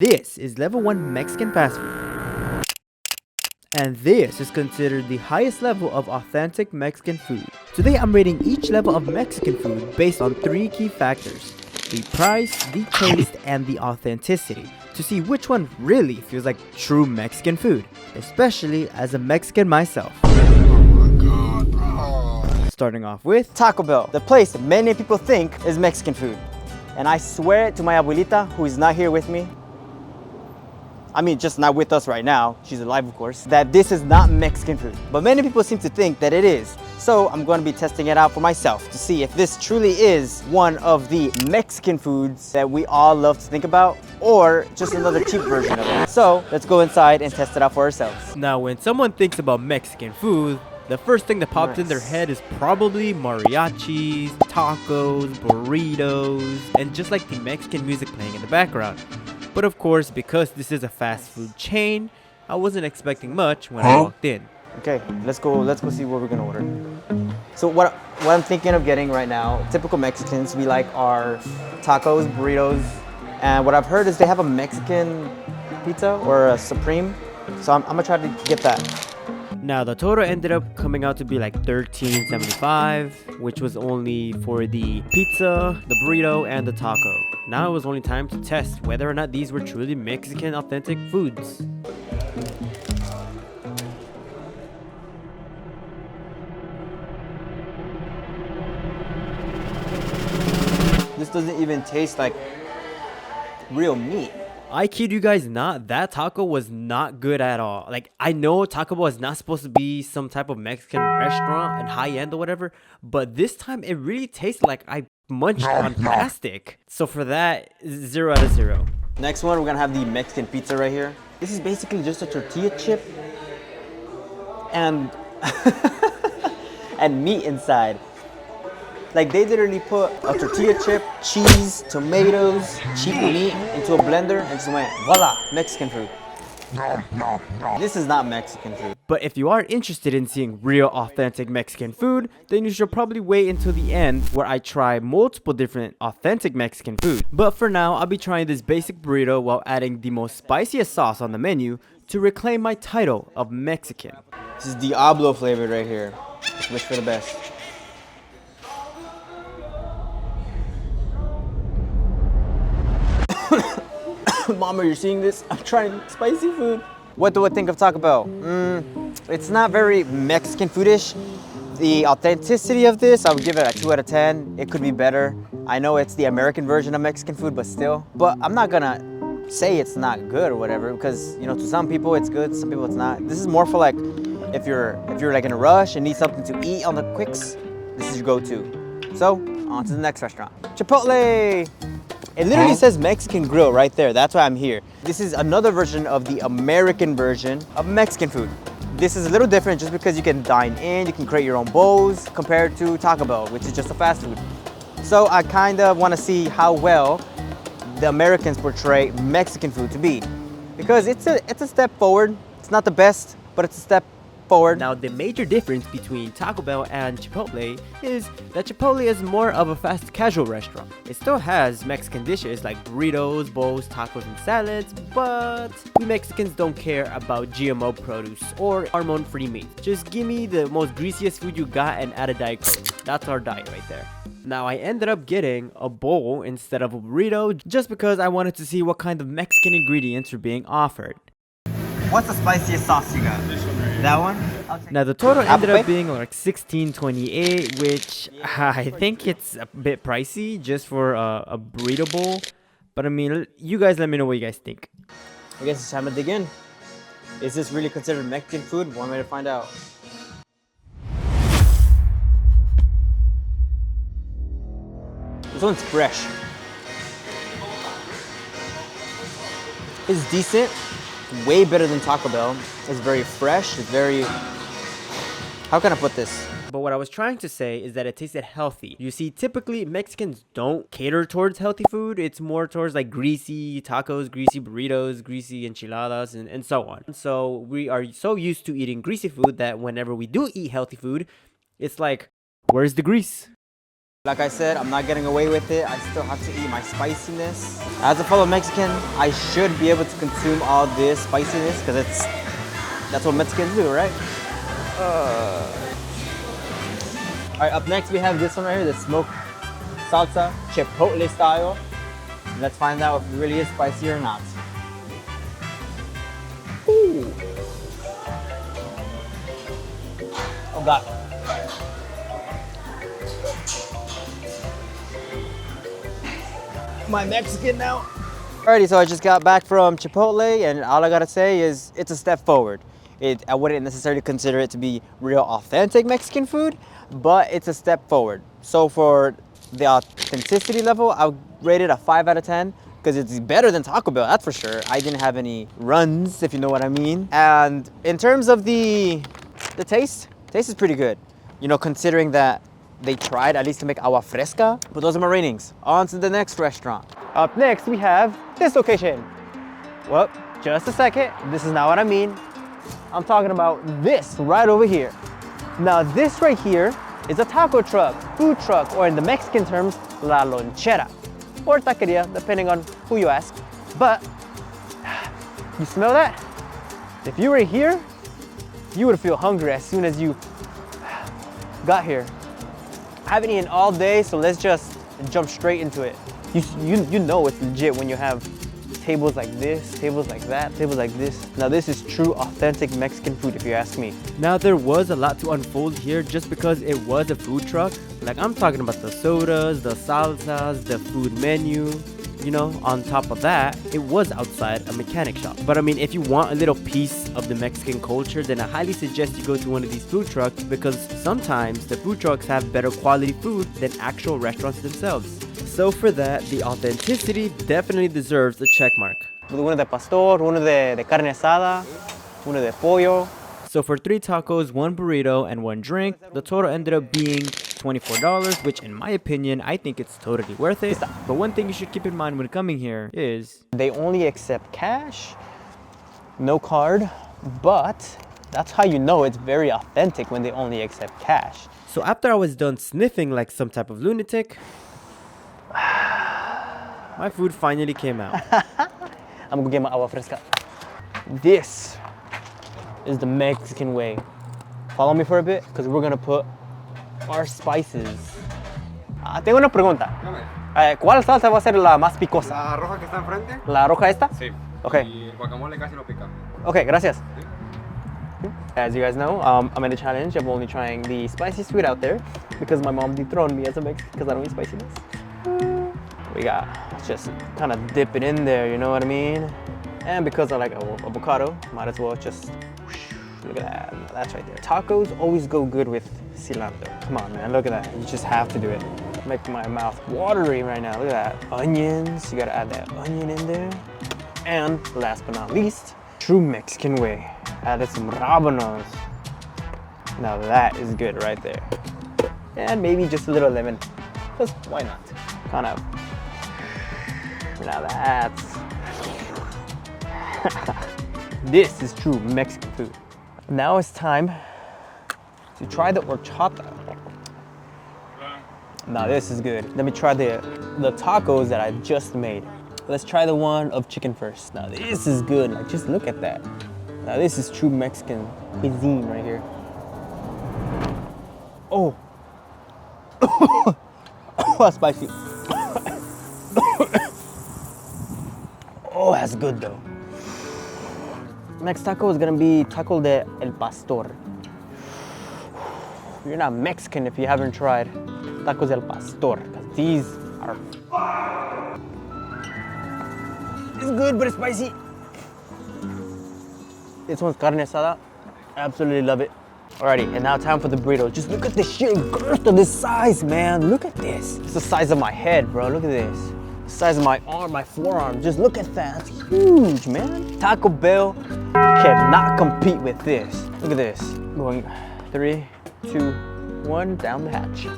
This is level 1 Mexican fast food, and this is considered the highest level of authentic Mexican food. Today I'm rating each level of Mexican food based on 3 key factors: the price, the taste, and the authenticity, to see which one really feels like true Mexican food, especially as a Mexican myself. Starting off with Taco Bell, the place many people think is Mexican food. And I swear it to my abuelita, who is not here with me, I mean, just not with us right now, she's alive of course, that this is not Mexican food. But many people seem to think that it is. So I'm going to be testing it out for myself to see if this truly is one of the Mexican foods that we all love to think about, or just another cheap version of it. So let's go inside and test it out for ourselves. Now, when someone thinks about Mexican food, the first thing that pops in their head is probably mariachis, tacos, burritos, and just like the Mexican music playing in the background. But of course, because this is a fast food chain, I wasn't expecting much when I walked in. Okay, let's go see what we're gonna order. So what I'm thinking of getting right now, typical Mexicans, we like our tacos, burritos, and what I've heard is they have a Mexican pizza or a Supreme. So I'm gonna try to get that. Now the total ended up coming out to be like $13.75, which was only for the pizza, the burrito, and the taco. Now it was only time to test whether or not these were truly Mexican authentic foods. This doesn't even taste like real meat. I kid you guys not, that taco was not good at all. Like, I know Taco Bell is not supposed to be some type of Mexican restaurant and high end or whatever, but this time it really tasted like I munched on plastic. So for that, 0 out of 0. Next one, we're gonna have the Mexican pizza right here. This is basically just a tortilla chip and and meat inside. Like they literally put a tortilla chip, cheese, tomatoes, cheap meat into a blender and just went, voila, Mexican food. This is not Mexican food. But if you are interested in seeing real authentic Mexican food, then you should probably wait until the end where I try multiple different authentic Mexican food. But for now, I'll be trying this basic burrito while adding the most spiciest sauce on the menu to reclaim my title of Mexican. This is Diablo flavored right here. Let's wish for the best. Mama, you're seeing this? I'm trying spicy food. What do I think of Taco Bell? It's not very Mexican foodish. The authenticity of this, I would give it a 2 out of 10. It could be better. I know it's the American version of Mexican food, but still. But I'm not gonna say it's not good or whatever, because you know, to some people it's good, some people it's not. This is more for like if you're like in a rush and need something to eat on the quicks, this is your go-to. So on to the next restaurant, Chipotle. It literally says Mexican Grill right there. That's why I'm here. This is another version of the American version of Mexican food. This is a little different just because you can dine in, you can create your own bowls compared to Taco Bell, which is just a fast food. So I kind of want to see how well the Americans portray Mexican food to be, because it's a step forward. It's not the best, but it's a step forward. Now, the major difference between Taco Bell and Chipotle is that Chipotle is more of a fast casual restaurant. It still has Mexican dishes like burritos, bowls, tacos, and salads, but we Mexicans don't care about GMO produce or hormone-free meat. Just give me the most greasiest food you got and add a Diet Coke. That's our diet right there. Now, I ended up getting a bowl instead of a burrito just because I wanted to see what kind of Mexican ingredients were being offered. What's the spiciest sauce you got? This one right here. That one? Now the total ended Apple up being like $16.28, which I think it's a bit pricey just for a burrito bowl. But I mean, you guys let me know what you guys think. I guess it's time to dig in. Is this really considered Mexican food? One way to find out. This one's fresh. It's decent. Way better than Taco Bell. It's very fresh. It's very... How can I put this? But what I was trying to say is that it tasted healthy. You see, typically Mexicans don't cater towards healthy food. It's more towards like greasy tacos, greasy burritos, greasy enchiladas, and so on. So we are so used to eating greasy food that whenever we do eat healthy food, it's like, where's the grease? Like I said, I'm not getting away with it. I still have to eat my spiciness. As a fellow Mexican, I should be able to consume all this spiciness because that's what Mexicans do, right? All right, up next we have this one right here, the smoked salsa, chipotle style. Let's find out if it really is spicy or not. Ooh. Oh God. Am I Mexican now? Alrighty, so I just got back from Chipotle, and all I gotta say is it's a step forward. I wouldn't necessarily consider it to be real authentic Mexican food, but it's a step forward. So for the authenticity level, I would rate it a 5 out of 10 because it's better than Taco Bell, that's for sure. I didn't have any runs, if you know what I mean. And in terms of the taste is pretty good. You know, considering that they tried at least to make agua fresca. But those are my ratings. On to the next restaurant. Up next, we have this location. Well, just a second. This is not what I mean. I'm talking about this right over here. Now, this right here is a taco truck, food truck, or in the Mexican terms, la lonchera, or taqueria, depending on who you ask. But, you smell that? If you were here, you would feel hungry as soon as you got here. I haven't eaten all day, so let's just jump straight into it. You know it's legit when you have tables like this, tables like that, tables like this. Now this is true authentic Mexican food if you ask me. Now there was a lot to unfold here just because it was a food truck. Like I'm talking about the sodas, the salsas, the food menu. You know, on top of that, it was outside a mechanic shop. But I mean, if you want a little piece of the Mexican culture, then I highly suggest you go to one of these food trucks because sometimes the food trucks have better quality food than actual restaurants themselves. So for that, the authenticity definitely deserves a check mark. Uno de pastor, uno de carne asada, uno de pollo. So for 3 tacos, 1 burrito, and 1 drink, the total ended up being $24, which in my opinion, I think it's totally worth it. But one thing you should keep in mind when coming here is they only accept cash, no card, but that's how you know it's very authentic when they only accept cash. So after I was done sniffing like some type of lunatic, my food finally came out. I'm gonna get my agua fresca. This is the Mexican way. Follow me for a bit, because we're gonna put our spices. Tengo una pregunta. ¿Cuál salsa va a ser la más picosa? La roja que está enfrente. ¿La roja esta? Sí. Okay. Y el guacamole casi no pica. Okay, gracias. As you guys know, I'm in a challenge. I'm only trying the spiciest food out there because my mom dethroned me as a Mexican because I don't eat spiciness. We got just kind of dip it in there, you know what I mean? And because I like avocado, might as well just look at that. That's right there. Tacos always go good with cilantro. Come on, man. Look at that. You just have to do it. Make my mouth watery right now. Look at that. Onions. You gotta add that onion in there. And last but not least, true Mexican way. Added some rábanos. Now that is good right there. And maybe just a little lemon. Because why not? Kind of. Now that's. This is true Mexican food. Now it's time to try the horchata. Now this is good. Let me try the tacos that I just made. Let's try the one of chicken first. Now this is good. Like just look at that. Now this is true Mexican cuisine right here. Oh. Oh, that's spicy. Oh, that's good though. Next taco is gonna be taco de el pastor. You're not Mexican if you haven't tried tacos del pastor, because these are. It's good, but it's spicy. This one's carne asada. Absolutely love it. Alrighty, and now time for the burrito. Just look at the sheer girth of this size, man. Look at this. It's the size of my head, bro. Look at this. The size of my arm, my forearm. Just look at that. It's huge, man. Taco Bell cannot compete with this. Look at this. Going 3, 2, 1, down the hatch.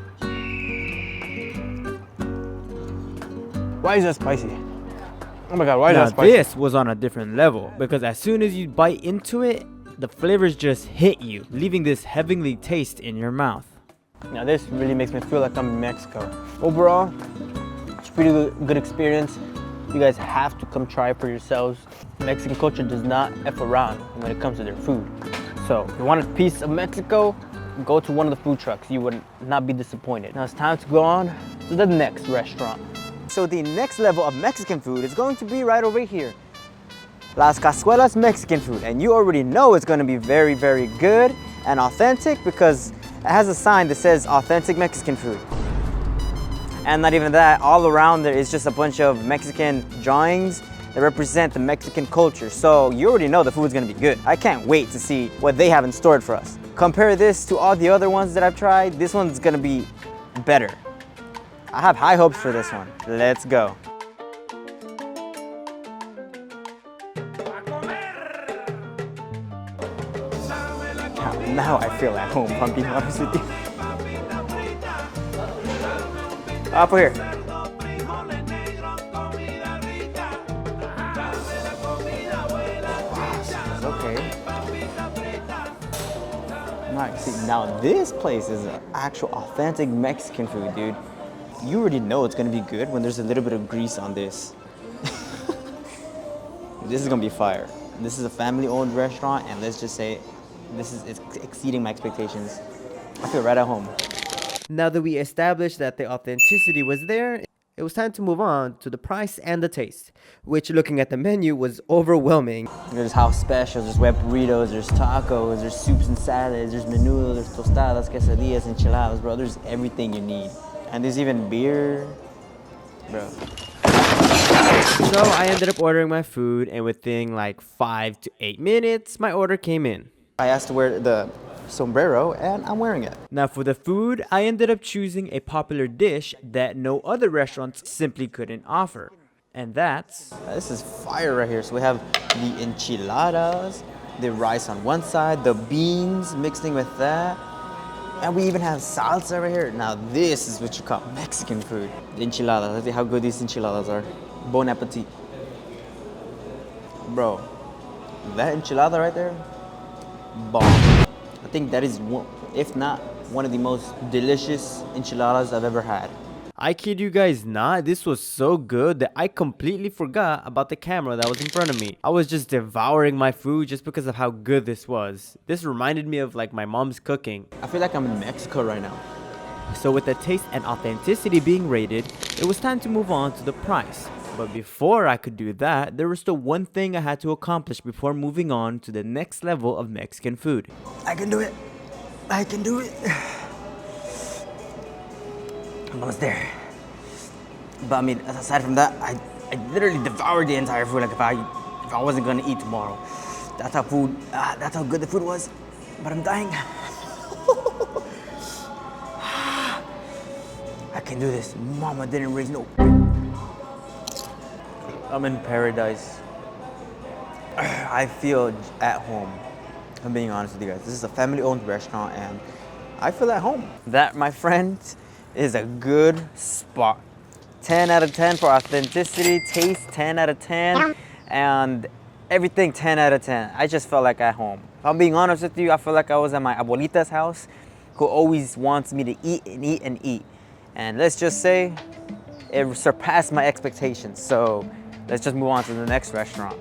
Why is that spicy? Oh my God, why is now that spicy? this was on a different level because as soon as you bite into it, the flavors just hit you, leaving this heavenly taste in your mouth. Now this really makes me feel like I'm in Mexico. Overall, it's a pretty good experience. You guys have to come try it for yourselves. Mexican culture does not F around when it comes to their food. So if you want a piece of Mexico, go to one of the food trucks. You would not be disappointed. Now it's time to go on to the next restaurant. So the next level of Mexican food is going to be right over here. Las Cazuelas Mexican food. And you already know it's going to be very, very good and authentic because it has a sign that says authentic Mexican food. And not even that, all around there is just a bunch of Mexican drawings that represent the Mexican culture. So you already know the food's gonna be good. I can't wait to see what they have in store for us. Compare this to all the other ones that I've tried. This one's gonna be better. I have high hopes for this one. Let's go. Now I feel at home, if I'm being honest with you. Up here. Okay. Nice. See, now this place is an actual authentic Mexican food, dude. You already know it's gonna be good when there's a little bit of grease on this. This is gonna be fire. This is a family-owned restaurant, and let's just say it's exceeding my expectations. I feel right at home. Now that we established that the authenticity was there, it was time to move on to the price and the taste, which looking at the menu was overwhelming. There's house specials, there's wet burritos, there's tacos, there's soups and salads, there's menudo, there's tostadas, quesadillas, enchiladas, bro. There's everything you need. And there's even beer, bro. So I ended up ordering my food, and within like 5 to 8 minutes, my order came in. I asked to wear the sombrero, and I'm wearing it. Now for the food, I ended up choosing a popular dish that no other restaurants simply couldn't offer. And that's... This is fire right here. So we have the enchiladas, the rice on one side, the beans mixing with that. And we even have salsa right here. Now this is what you call Mexican food. The enchiladas. Let's see how good these enchiladas are. Bon appetit. Bro, that enchilada right there, bomb. I think that is one, if not one of the most delicious enchiladas I've ever had. I kid you guys not, this was so good that I completely forgot about the camera that was in front of me. I was just devouring my food just because of how good this was. This reminded me of like my mom's cooking. I feel like I'm in Mexico right now. So with the taste and authenticity being rated, it was time to move on to the price. But before I could do that, there was still one thing I had to accomplish before moving on to the next level of Mexican food. I can do it. I can do it. I'm almost there. But I mean, aside from that, I literally devoured the entire food like if I wasn't gonna eat tomorrow. That's how good the food was. But I'm dying. I can do this. Mama didn't raise no. I'm in paradise. I feel at home. I'm being honest with you guys. This is a family-owned restaurant and I feel at home. That, my friend, is a good spot. 10 out of 10 for authenticity, taste 10 out of 10, and everything 10 out of 10. I just felt like at home. If I'm being honest with you, I feel like I was at my abuelita's house who always wants me to eat and eat and eat. And let's just say it surpassed my expectations. So let's just move on to the next restaurant.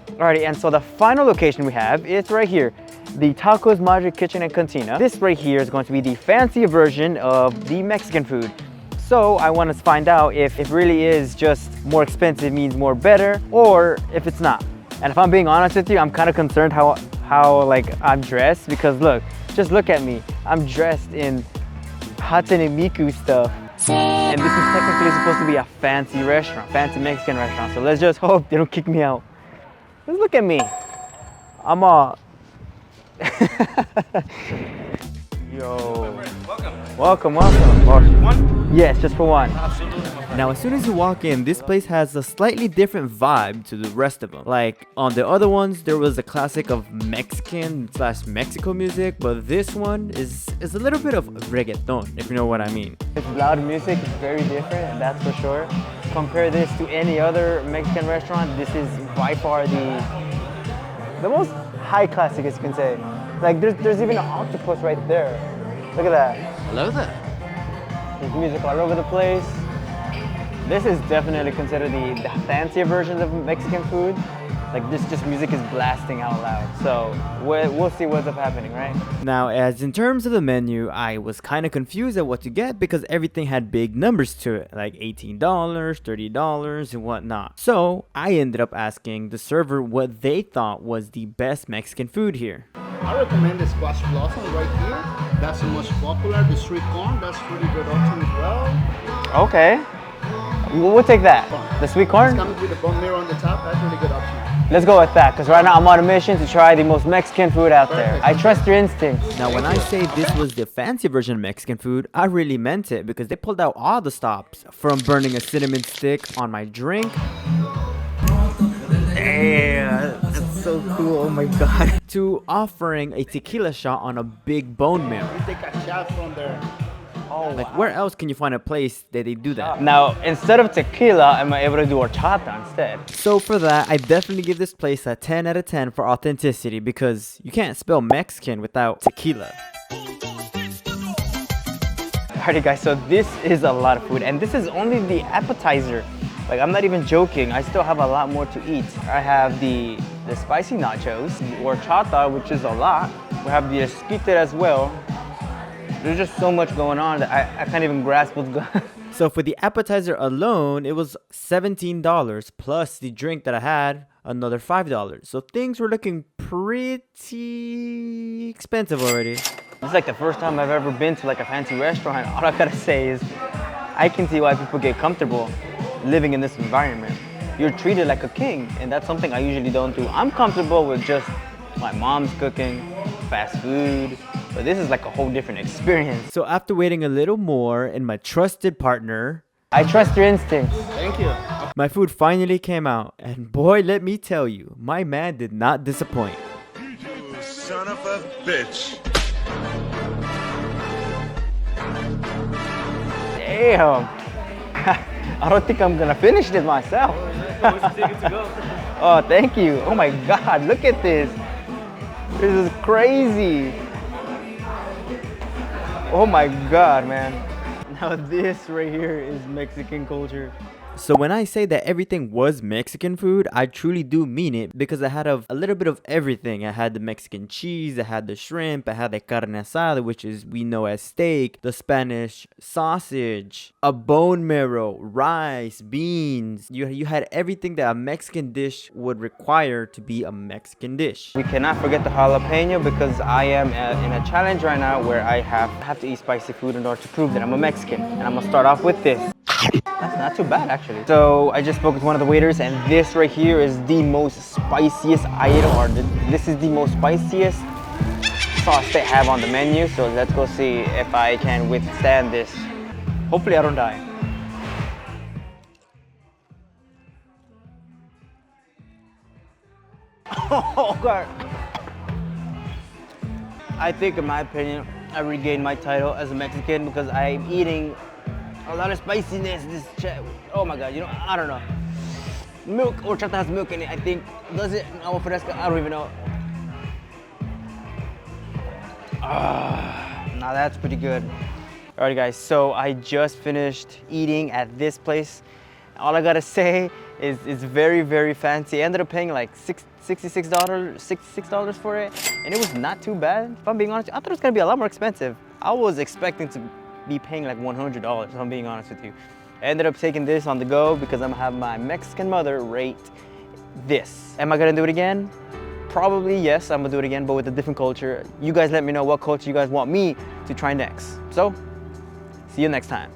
Alrighty, and so the final location we have is right here, the Tacos Madre Kitchen and Cantina. This right here is going to be the fancy version of the Mexican food. So I want to find out if it really is just more expensive means more better, or if it's not. And if I'm being honest with you, I'm kind of concerned how like I'm dressed, because look, just look at me. I'm dressed in Hatenemiku stuff. And this is technically supposed to be a fancy restaurant, fancy Mexican restaurant. So let's just hope they don't kick me out. Just look at me. I'm all... Yo. Welcome. One? Yes, just for one. Now as soon as you walk in, this place has a slightly different vibe to the rest of them. Like on the other ones, there was a classic of Mexican/Mexico music, but this one is a little bit of reggaeton, if you know what I mean. It's loud music, it's very different, that's for sure. Compare this to any other Mexican restaurant, this is by far the most high class, I guess you can say. Like there's even an octopus right there. Look at that. Hello there. There's music all over the place. This is definitely considered the fancier version of Mexican food. Like this just music is blasting out loud. So we'll see what's up happening, right? Now, as in terms of the menu, I was kind of confused at what to get because everything had big numbers to it, like $18, $30, and whatnot. So I ended up asking the server what they thought was the best Mexican food here. I recommend the squash blossom right here. That's the most popular. The sweet corn, that's pretty good option as well. Okay. We'll take that. The sweet It's corn? coming with the bone marrow on the top. That's really good option. Let's go with that, because right now I'm on a mission to try the most Mexican food out there. I trust your instincts. Now, when I say this was the fancy version of Mexican food, I really meant it because they pulled out all the stops, from burning a cinnamon stick on my drink. Damn, that's so cool, oh my god. To offering a tequila shot on a big bone marrow. You take a shot from there. Oh, Like, where else can you find a place that they do that? Now, instead of tequila, am I able to do horchata instead? So for that, I definitely give this place a 10 out of 10 for authenticity because you can't spell Mexican without tequila. Alrighty guys, so this is a lot of food and this is only the appetizer. Like I'm not even joking, I still have a lot more to eat. I have the spicy nachos, the horchata, which is a lot. We have the esquite as well. There's just so much going on that I can't even grasp what's going on. So for the appetizer alone, it was $17 plus the drink that I had, another $5. So things were looking pretty expensive already. This is like the first time I've ever been to like a fancy restaurant. All I gotta say is, I can see why people get comfortable living in this environment. You're treated like a king, and that's something I usually don't do. I'm comfortable with just my mom's cooking, fast food, but this is like a whole different experience. So after waiting a little more and my trusted partner, I trust your instincts. Thank you. my food finally came out. And boy, let me tell you, my man did not disappoint. You son of a bitch. Damn. I don't think I'm gonna finish this myself. Oh, thank you. Oh my God, look at this. This is crazy. Oh my God, man. Now this right here is Mexican culture. So when I say that everything was Mexican food, I truly do mean it because I had a little bit of everything. I had the Mexican cheese, I had the shrimp, I had the carne asada, which is we know as steak, the Spanish sausage, a bone marrow, rice, beans. You had everything that a Mexican dish would require to be a Mexican dish. We cannot forget the jalapeno because I am in a challenge right now where I have to eat spicy food in order to prove that I'm a Mexican. And I'm gonna start off with this. That's not too bad actually. So I just spoke with one of the waiters and this right here is the most spiciest item, or this is the most spiciest sauce they have on the menu. So let's go see if I can withstand this. Hopefully I don't die. Oh God. I think in my opinion, I regained my title as a Mexican because I'm eating a lot of spiciness. Oh my God, you know, I don't know. Milk, horchata has milk in it, I think. Does it? Agua fresca? I don't even know. Now that's pretty good. Alright guys, so I just finished eating at this place. All I gotta say is it's very, very fancy. I ended up paying like $66 for it, and it was not too bad. If I'm being honest, I thought it was gonna be a lot more expensive. I was expecting to be paying like $100, if I'm being honest with you. I ended up taking this on the go because I'm gonna have my Mexican mother rate this. Am I gonna do it again? Probably yes, I'm gonna do it again, but with a different culture. You guys let me know what culture you guys want me to try next. So, see you next time.